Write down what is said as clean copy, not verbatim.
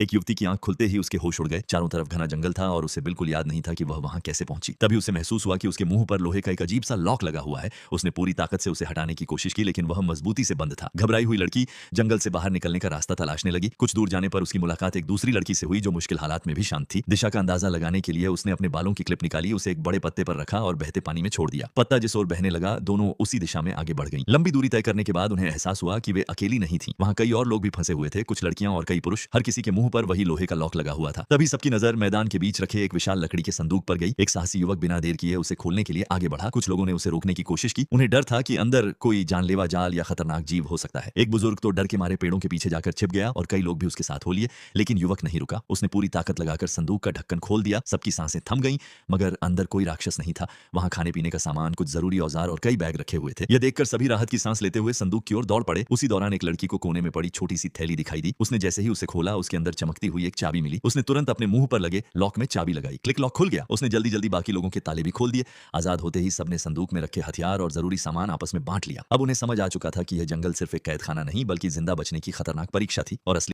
एक युवती की आंख खुलते ही उसके होश उड़ गए। चारों तरफ घना जंगल था और उसे बिल्कुल याद नहीं था कि वह वहां कैसे पहुंची। तभी उसे महसूस हुआ कि उसके मुंह पर लोहे का एक अजीब सा लॉक लगा हुआ है। उसने पूरी ताकत से उसे हटाने की कोशिश की, लेकिन वह मजबूती से बंद था। घबराई हुई लड़की जंगल से बाहर निकलने का रास्ता तलाशने लगी। कुछ दूर जाने पर उसकी मुलाकात एक दूसरी लड़की से हुई, जो मुश्किल हालात में भी शांत थी। दिशा का अंदाजा लगाने के लिए उसने अपने बालों की क्लिप निकाली, उसे एक बड़े पत्ते पर रखा और बहते पानी में छोड़ दिया। पत्ता जिस ओर बहने लगा, दोनों उसी दिशा में आगे बढ़ गईं। लंबी दूरी तय करने के बाद उन्हें एहसास हुआ कि वे अकेली नहीं थीं। वहां कई और लोग भी फंसे हुए थे, कुछ लड़कियां और कई पुरुष। हर किसी के मुंह पर वही लोहे का लॉक लगा हुआ था। तभी सबकी नजर मैदान के बीच रखे एक विशाल लकड़ी के संदूक पर गई। एक साहसी युवक बिना देर किए उसे खोलने के लिए आगे बढ़ा। कुछ लोगों ने उसे रोकने की कोशिश की। उन्हें डर था कि अंदर कोई जानलेवा जाल या खतरनाक जीव हो सकता है। एक बुजुर्ग तो डर के मारे पेड़ों के पीछे जाकर छिप गया और कई लोग भी उसके साथ हो लिए, लेकिन युवक नहीं रुका। उसने पूरी ताकत लगाकर संदूक का ढक्कन खोल दिया। सबकी सांसें थम गईं, मगर अंदर कोई राक्षस नहीं था। वहां खाने पीने का सामान, कुछ जरूरी औजार और कई बैग रखे हुए थे। यह देखकर सभी राहत की सांस लेते हुए संदूक की ओर दौड़ पड़े। उसी दौरान एक लड़की को कोने में पड़ी छोटी सी थैली दिखाई दी। उसने जैसे ही उसे खोला, उसके अंदर चमकती हुई एक चाबी मिली। उसने तुरंत अपने मुंह पर लगे लॉक में चाबी लगाई। क्लिक, लॉक खुल गया। उसने जल्दी जल्दी बाकी लोगों के ताले भी खोल दिए। आजाद होते ही सबने संदूक में रखे हथियार और जरूरी सामान आपस में बांट लिया। अब उन्हें समझ आ चुका था कि यह जंगल सिर्फ एक कैद खाना नहीं, बल्कि जिंदा बचने की खतरनाक परीक्षा थी। और असली